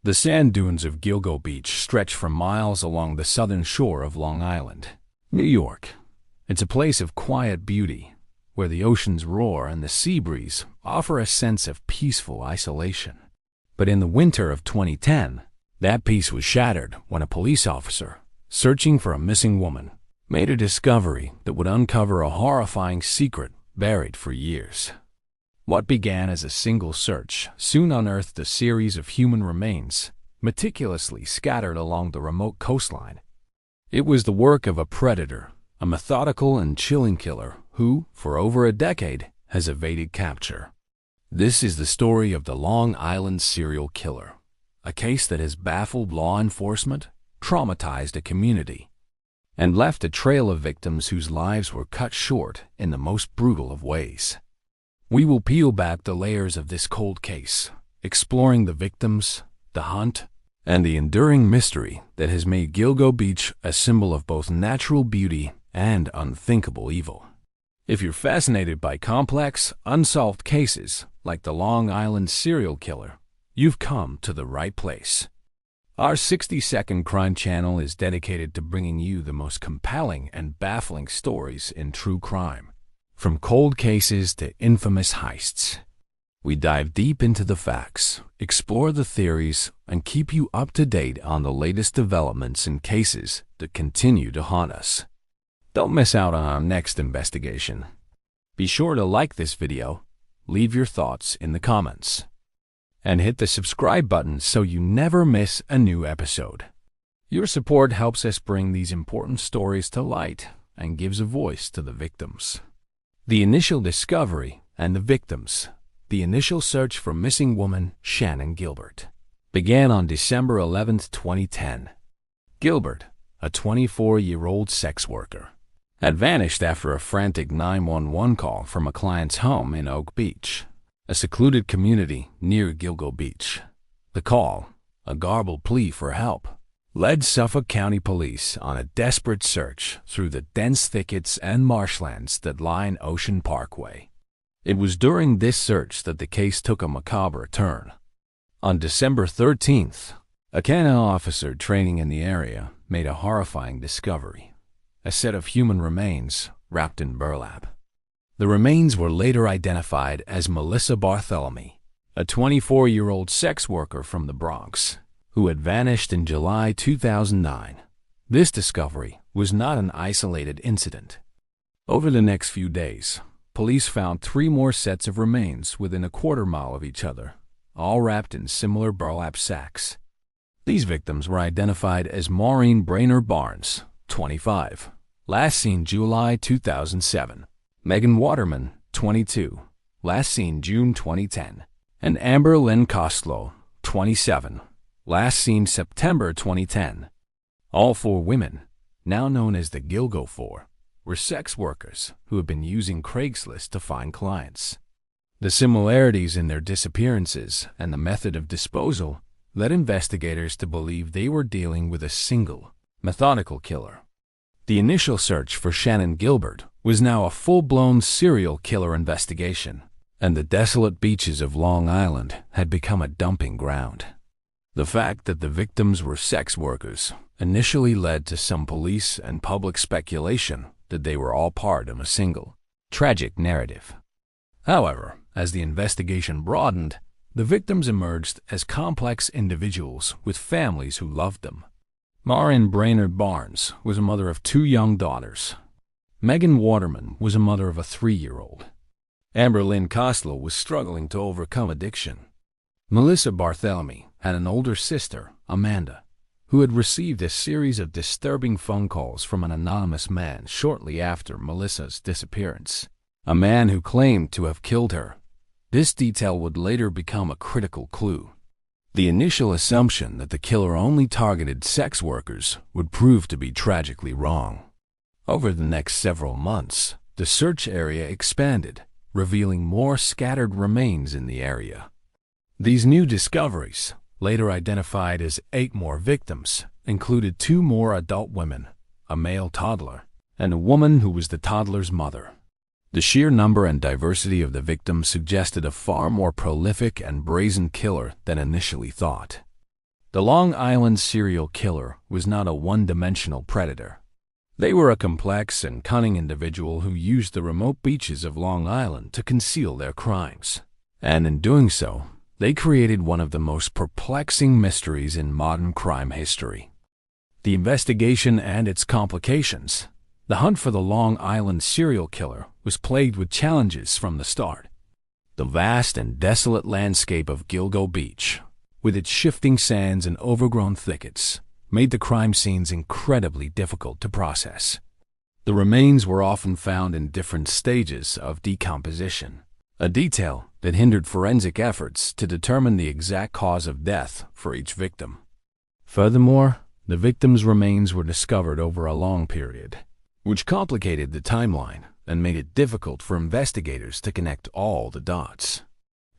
The sand dunes of Gilgo Beach stretch for miles along the southern shore of Long Island, New York. It's a place of quiet beauty, where the oceans roar and the sea breeze offer a sense of peaceful isolation. But in the winter of 2010, that peace was shattered when a police officer, searching for a missing woman, made a discovery that would uncover a horrifying secret buried for years. What began as a single search soon unearthed a series of human remains, meticulously scattered along the remote coastline. It was the work of a predator, a methodical and chilling killer who, for over a decade, has evaded capture. This is the story of the Long Island serial killer, a case that has baffled law enforcement, traumatized a community, and left a trail of victims whose lives were cut short in the most brutal of ways. We will peel back the layers of this cold case, exploring the victims, the hunt, and the enduring mystery that has made Gilgo Beach a symbol of both natural beauty and unthinkable evil. If you're fascinated by complex, unsolved cases like the Long Island serial killer, you've come to the right place. Our 60-second crime channel is dedicated to bringing you the most compelling and baffling stories in true crime. From cold cases to infamous heists, we dive deep into the facts, explore the theories, and keep you up to date on the latest developments in cases that continue to haunt us. Don't miss out on our next investigation. Be sure to like this video, leave your thoughts in the comments, and hit the subscribe button so you never miss a new episode. Your support helps us bring these important stories to light and gives a voice to the victims. The initial discovery and the victims. The initial search for missing woman Shannan Gilbert began on December 11, 2010. Gilbert, a 24-year-old sex worker, had vanished after a frantic 911 call from a client's home in Oak Beach, a secluded community near Gilgo Beach. The call, a garbled plea for help, led Suffolk County Police on a desperate search through the dense thickets and marshlands that line Ocean Parkway. It was during this search that the case took a macabre turn. On December 13th, a canine officer training in the area made a horrifying discovery: a set of human remains wrapped in burlap. The remains were later identified as Melissa Barthelemy, a 24-year-old sex worker from the Bronx, who had vanished in July 2009. This discovery was not an isolated incident. Over the next few days, police found 3 more sets of remains within a quarter-mile of each other, all wrapped in similar burlap sacks. These victims were identified as Maureen Brainerd Barnes, 25, last seen July 2007, Megan Waterman, 22, last seen June 2010, and Amber Lynn Kostlow, 27, last seen September 2010. All 4 women, now known as the Gilgo 4, were sex workers who had been using Craigslist to find clients. The similarities in their disappearances and the method of disposal led investigators to believe they were dealing with a single, methodical killer. The initial search for Shannan Gilbert was now a full-blown serial killer investigation, and the desolate beaches of Long Island had become a dumping ground. The fact that the victims were sex workers initially led to some police and public speculation that they were all part of a single, tragic narrative. However, as the investigation broadened, the victims emerged as complex individuals with families who loved them. Maureen Brainerd Barnes was a mother of 2 young daughters. Megan Waterman was a mother of a 3-year-old. Amber Lynn Kostlow was struggling to overcome addiction. Melissa Barthelemy had an older sister, Amanda, who had received a series of disturbing phone calls from an anonymous man shortly after Melissa's disappearance, a man who claimed to have killed her. This detail would later become a critical clue. The initial assumption that the killer only targeted sex workers would prove to be tragically wrong. Over the next several months, the search area expanded, revealing more scattered remains in the area. These new discoveries, later identified as 8 more victims, included 2 more adult women, a male toddler, and a woman who was the toddler's mother. The sheer number and diversity of the victims suggested a far more prolific and brazen killer than initially thought. The Long Island serial killer was not a one-dimensional predator. They were a complex and cunning individual who used the remote beaches of Long Island to conceal their crimes. And in doing so, they created one of the most perplexing mysteries in modern crime history. The investigation and its complications. The hunt for the Long Island serial killer was plagued with challenges from the start. The vast and desolate landscape of Gilgo Beach, with its shifting sands and overgrown thickets, made the crime scenes incredibly difficult to process. The remains were often found in different stages of decomposition, a detail that hindered forensic efforts to determine the exact cause of death for each victim. Furthermore, the victims' remains were discovered over a long period, which complicated the timeline and made it difficult for investigators to connect all the dots.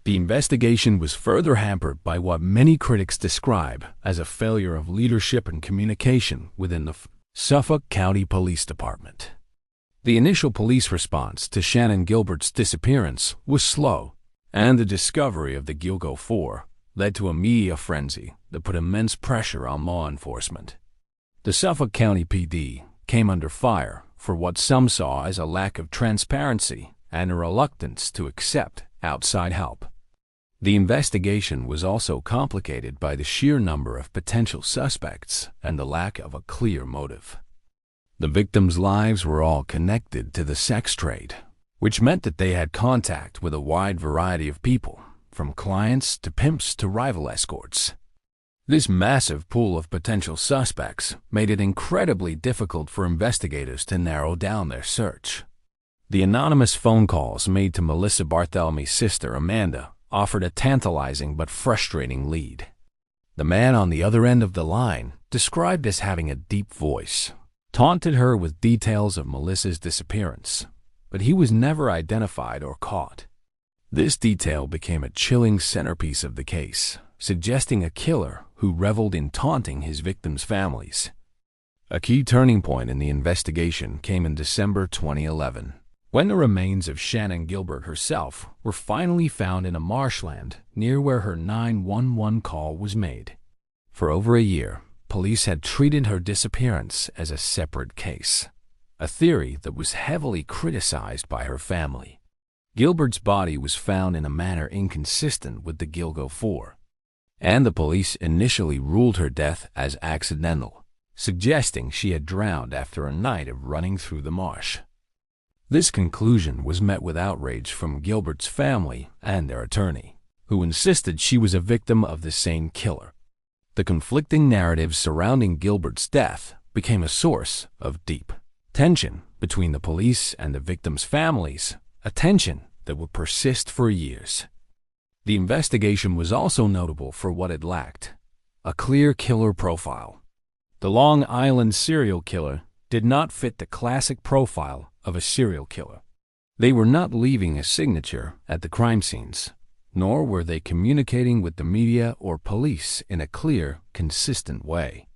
The investigation was further hampered by what many critics describe as a failure of leadership and communication within the Suffolk County Police Department. The initial police response to Shannan Gilbert's disappearance was slow, and the discovery of the Gilgo 4 led to a media frenzy that put immense pressure on law enforcement. The Suffolk County PD came under fire for what some saw as a lack of transparency and a reluctance to accept outside help. The investigation was also complicated by the sheer number of potential suspects and the lack of a clear motive. The victims' lives were all connected to the sex trade, which meant that they had contact with a wide variety of people, from clients to pimps to rival escorts. This massive pool of potential suspects made it incredibly difficult for investigators to narrow down their search. The anonymous phone calls made to Melissa Barthelmy's sister, Amanda, offered a tantalizing but frustrating lead. The man on the other end of the line, described as having a deep voice, taunted her with details of Melissa's disappearance, but he was never identified or caught. This detail became a chilling centerpiece of the case, suggesting a killer who reveled in taunting his victims' families. A key turning point in the investigation came in December 2011, when the remains of Shannan Gilbert herself were finally found in a marshland near where her 911 call was made. For over a year, police had treated her disappearance as a separate case, a theory that was heavily criticized by her family. Gilbert's body was found in a manner inconsistent with the Gilgo 4, and the police initially ruled her death as accidental, suggesting she had drowned after a night of running through the marsh. This conclusion was met with outrage from Gilbert's family and their attorney, who insisted she was a victim of the same killer. The conflicting narratives surrounding Gilbert's death became a source of deep tension between the police and the victims' families, a tension that would persist for years. The investigation was also notable for what it lacked: a clear killer profile. The Long Island serial killer did not fit the classic profile of a serial killer. They were not leaving a signature at the crime scenes, nor were they communicating with the media or police in a clear, consistent way.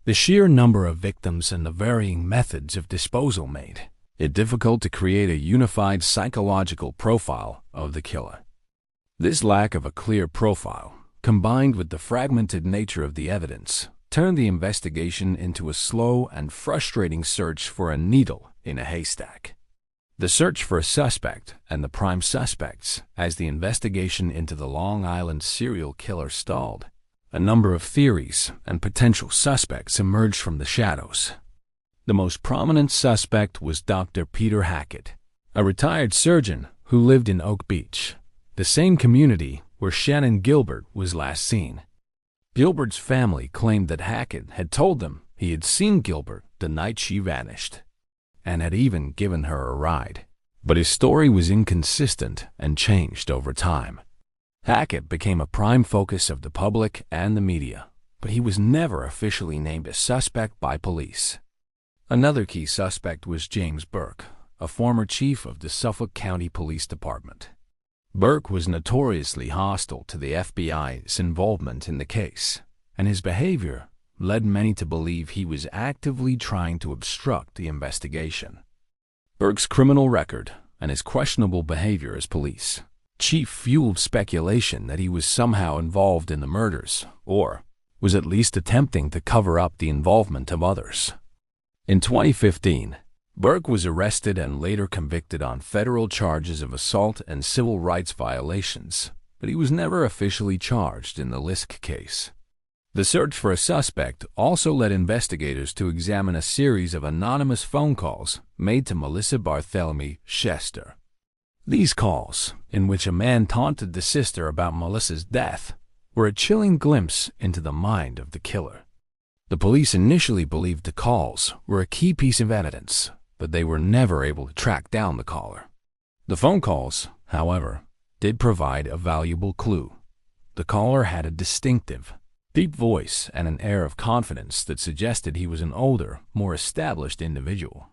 The sheer number of victims and the varying methods of disposal made it difficult to create a unified psychological profile of the killer. This lack of a clear profile, combined with the fragmented nature of the evidence, turned the investigation into a slow and frustrating search for a needle in a haystack. The search for a suspect and the prime suspects as the investigation into the Long Island serial killer stalled. A number of theories and potential suspects emerged from the shadows. The most prominent suspect was Dr. Peter Hackett, a retired surgeon who lived in Oak Beach, the same community where Shannan Gilbert was last seen. Gilbert's family claimed that Hackett had told them he had seen Gilbert the night she vanished, and had even given her a ride. But his story was inconsistent and changed over time. Hackett became a prime focus of the public and the media, but he was never officially named a suspect by police. Another key suspect was James Burke, a former chief of the Suffolk County Police Department. Burke was notoriously hostile to the FBI's involvement in the case, and his behavior led many to believe he was actively trying to obstruct the investigation. Burke's criminal record and his questionable behavior as police chief fueled speculation that he was somehow involved in the murders or was at least attempting to cover up the involvement of others. In 2015, Burke was arrested and later convicted on federal charges of assault and civil rights violations, but he was never officially charged in the LISK case. The search for a suspect also led investigators to examine a series of anonymous phone calls made to Melissa Barthélemy Chester. These calls, in which a man taunted the sister about Melissa's death, were a chilling glimpse into the mind of the killer. The police initially believed the calls were a key piece of evidence, but they were never able to track down the caller. The phone calls, however, did provide a valuable clue. The caller had a distinctive, deep voice and an air of confidence that suggested he was an older, more established individual.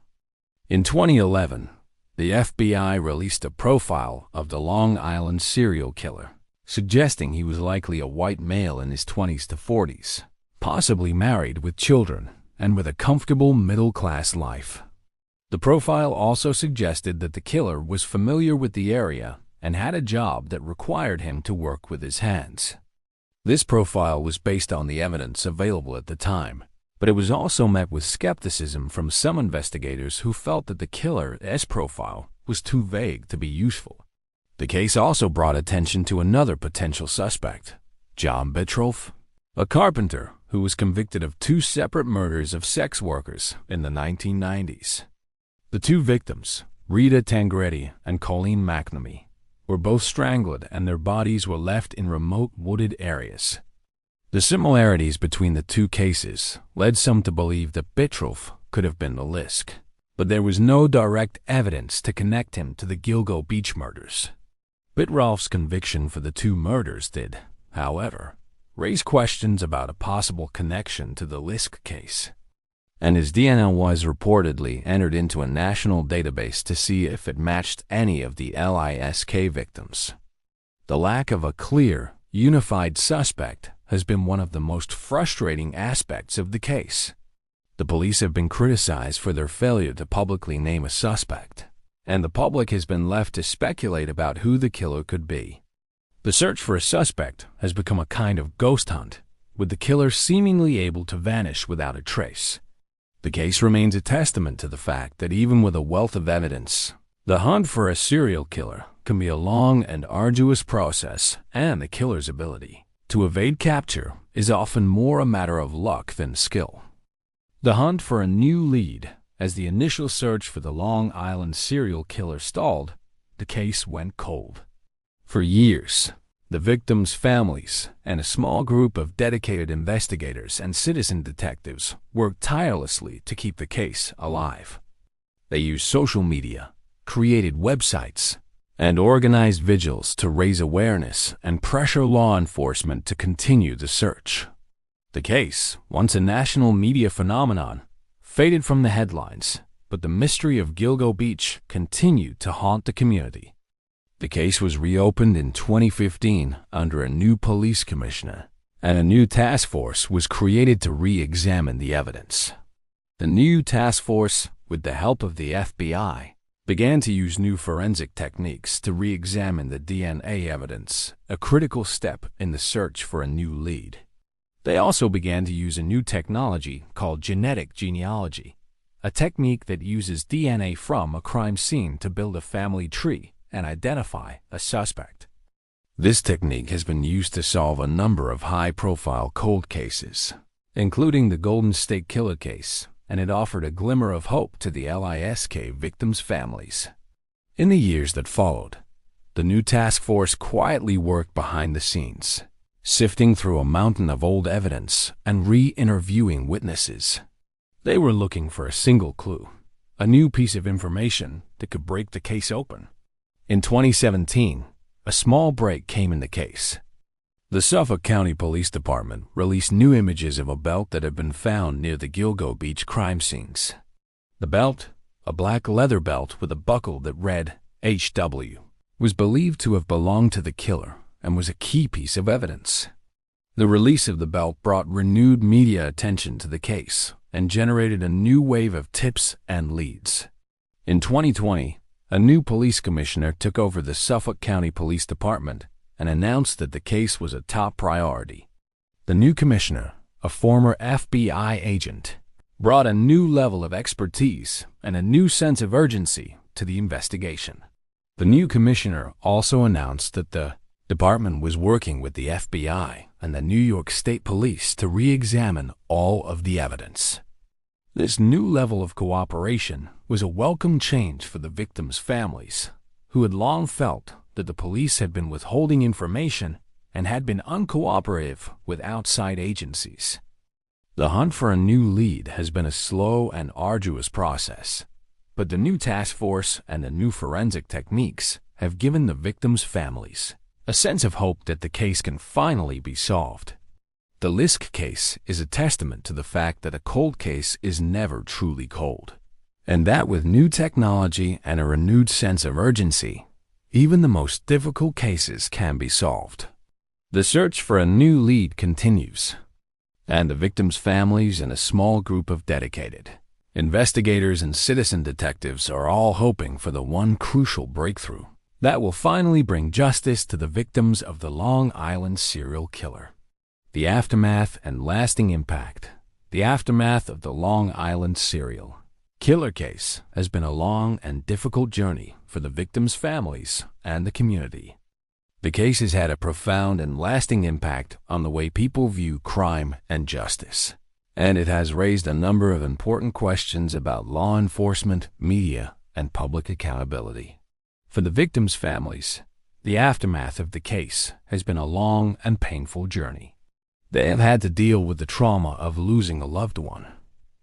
In 2011, the FBI released a profile of the Long Island serial killer, suggesting he was likely a white male in his 20s to 40s, possibly married with children and with a comfortable middle-class life. The profile also suggested that the killer was familiar with the area and had a job that required him to work with his hands. This profile was based on the evidence available at the time, but it was also met with skepticism from some investigators who felt that the killer's profile was too vague to be useful. The case also brought attention to another potential suspect, John Bitroff, a carpenter who was convicted of 2 separate murders of sex workers in the 1990s. The 2 victims, Rita Tangredi and Colleen McNamee, were both strangled and their bodies were left in remote wooded areas. The similarities between the 2 cases led some to believe that Bitroff could have been the LISK, but there was no direct evidence to connect him to the Gilgo Beach murders. Bitroff's conviction for the 2 murders did, however, raise questions about a possible connection to the LISK case, and his DNA was reportedly entered into a national database to see if it matched any of the LISK victims. The lack of a clear, unified suspect has been one of the most frustrating aspects of the case. The police have been criticized for their failure to publicly name a suspect, and the public has been left to speculate about who the killer could be. The search for a suspect has become a kind of ghost hunt, with the killer seemingly able to vanish without a trace. The case remains a testament to the fact that even with a wealth of evidence, the hunt for a serial killer can be a long and arduous process, and the killer's ability to evade capture is often more a matter of luck than skill. The hunt for a new lead. As the initial search for the Long Island serial killer stalled, the case went cold. For years, the victims' families and a small group of dedicated investigators and citizen detectives worked tirelessly to keep the case alive. They used social media, created websites, and organized vigils to raise awareness and pressure law enforcement to continue the search. The case, once a national media phenomenon, faded from the headlines, but the mystery of Gilgo Beach continued to haunt the community. The case was reopened in 2015 under a new police commissioner, and a new task force was created to re-examine the evidence. The new task force, with the help of the FBI, began to use new forensic techniques to re-examine the DNA evidence, a critical step in the search for a new lead. They also began to use a new technology called genetic genealogy, a technique that uses DNA from a crime scene to build a family tree and identify a suspect. This technique has been used to solve a number of high-profile cold cases, including the Golden State Killer case, and it offered a glimmer of hope to the LISK victims' families. In the years that followed, the new task force quietly worked behind the scenes, sifting through a mountain of old evidence and re-interviewing witnesses. They were looking for a single clue, a new piece of information that could break the case open. In 2017, a small break came in the case. The Suffolk County Police Department released new images of a belt that had been found near the Gilgo Beach crime scenes. The belt, a black leather belt with a buckle that read HW, was believed to have belonged to the killer and was a key piece of evidence. The release of the belt brought renewed media attention to the case and generated a new wave of tips and leads. In 2020, a new police commissioner took over the Suffolk County Police Department and announced that the case was a top priority. The new commissioner, a former FBI agent, brought a new level of expertise and a new sense of urgency to the investigation. The new commissioner also announced that the department was working with the FBI and the New York State Police to re-examine all of the evidence. This new level of cooperation was a welcome change for the victims' families, who had long felt that the police had been withholding information and had been uncooperative with outside agencies. The hunt for a new lead has been a slow and arduous process, but the new task force and the new forensic techniques have given the victims' families a sense of hope that the case can finally be solved. The LISK case is a testament to the fact that a cold case is never truly cold, and that with new technology and a renewed sense of urgency, even the most difficult cases can be solved. The search for a new lead continues, and the victims' families and a small group of dedicated investigators and citizen detectives are all hoping for the one crucial breakthrough that will finally bring justice to the victims of the Long Island serial killer. The aftermath and lasting impact. The aftermath of the Long Island serial killer case has been a long and difficult journey for the victims' families and the community. The case has had a profound and lasting impact on the way people view crime and justice, and it has raised a number of important questions about law enforcement, media, and public accountability. For the victims' families, the aftermath of the case has been a long and painful journey. They have had to deal with the trauma of losing a loved one,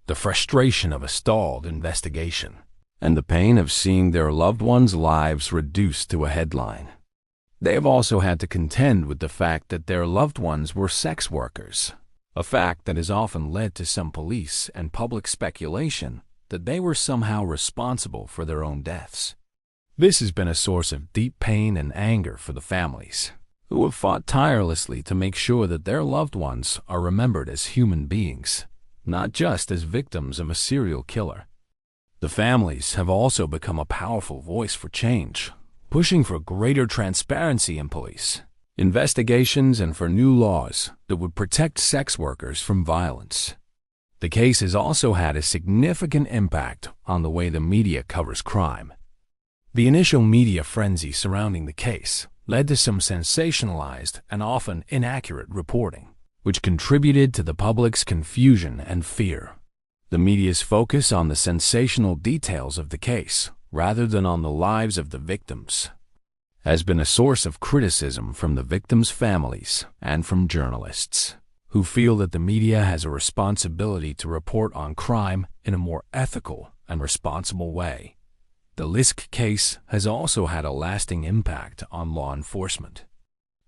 the frustration of a stalled investigation, and the pain of seeing their loved ones' lives reduced to a headline. They have also had to contend with the fact that their loved ones were sex workers, a fact that has often led to some police and public speculation that they were somehow responsible for their own deaths. This has been a source of deep pain and anger for the families, who have fought tirelessly to make sure that their loved ones are remembered as human beings, not just as victims of a serial killer. The families have also become a powerful voice for change, pushing for greater transparency in police investigations and for new laws that would protect sex workers from violence. The case has also had a significant impact on the way the media covers crime. The initial media frenzy surrounding the case led to some sensationalized and often inaccurate reporting, which contributed to the public's confusion and fear. The media's focus on the sensational details of the case, rather than on the lives of the victims, has been a source of criticism from the victims' families and from journalists, who feel that the media has a responsibility to report on crime in a more ethical and responsible way. The LISK case has also had a lasting impact on law enforcement.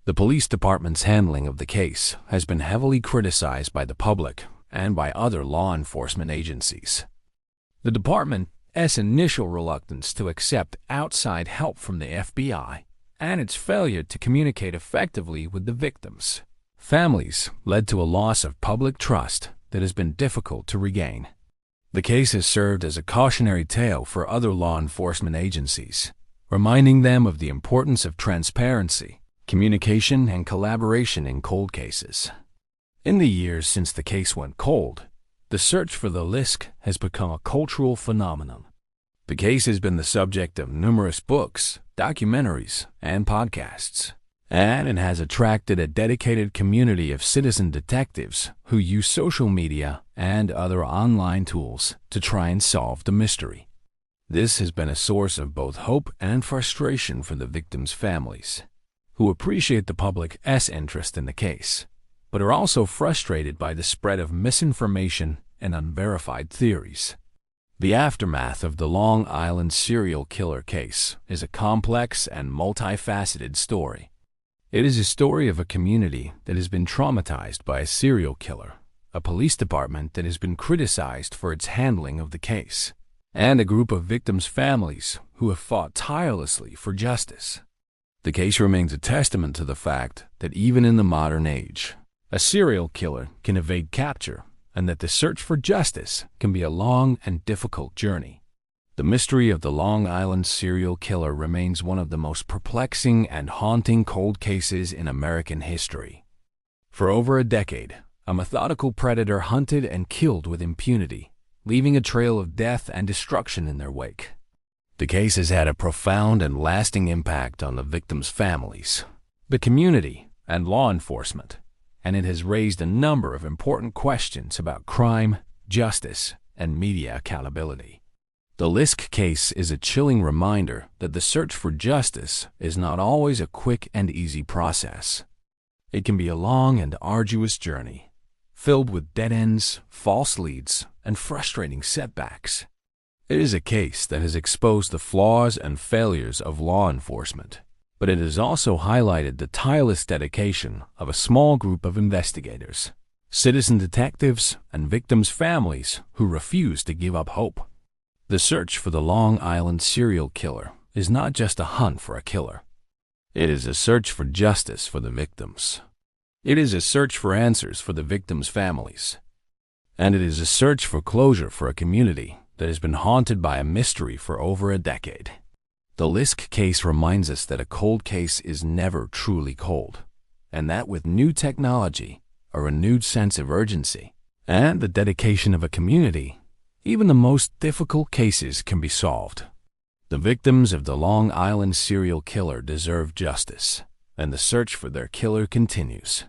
The police department's handling of the case has been heavily criticized by the public and by other law enforcement agencies. The department's initial reluctance to accept outside help from the FBI and its failure to communicate effectively with the victims' families led to a loss of public trust that has been difficult to regain. The case has served as a cautionary tale for other law enforcement agencies, reminding them of the importance of transparency, communication, and collaboration in cold cases. In the years since the case went cold, the search for the LISK has become a cultural phenomenon. The case has been the subject of numerous books, documentaries, and podcasts, and it has attracted a dedicated community of citizen detectives who use social media and other online tools to try and solve the mystery. This has been a source of both hope and frustration for the victims' families, who appreciate the public's interest in the case, but are also frustrated by the spread of misinformation and unverified theories. The aftermath of the Long Island serial killer case is a complex and multifaceted story. It is a story of a community that has been traumatized by a serial killer, a police department that has been criticized for its handling of the case, and a group of victims' families who have fought tirelessly for justice. The case remains a testament to the fact that even in the modern age, a serial killer can evade capture, and that the search for justice can be a long and difficult journey. The mystery of the Long Island serial killer remains one of the most perplexing and haunting cold cases in American history. For over a decade, a methodical predator hunted and killed with impunity, leaving a trail of death and destruction in their wake. The case has had a profound and lasting impact on the victims' families, the community, and law enforcement, and it has raised a number of important questions about crime, justice, and media accountability. The LISK case is a chilling reminder that the search for justice is not always a quick and easy process. It can be a long and arduous journey, filled with dead ends, false leads, and frustrating setbacks. It is a case that has exposed the flaws and failures of law enforcement, but it has also highlighted the tireless dedication of a small group of investigators, citizen detectives, and victims' families who refuse to give up hope. The search for the Long Island serial killer is not just a hunt for a killer. It is a search for justice for the victims. It is a search for answers for the victims' families. And it is a search for closure for a community that has been haunted by a mystery for over a decade. The LISK case reminds us that a cold case is never truly cold, and that with new technology, a renewed sense of urgency, and the dedication of a community, even the most difficult cases can be solved. The victims of the Long Island serial killer deserve justice, and the search for their killer continues.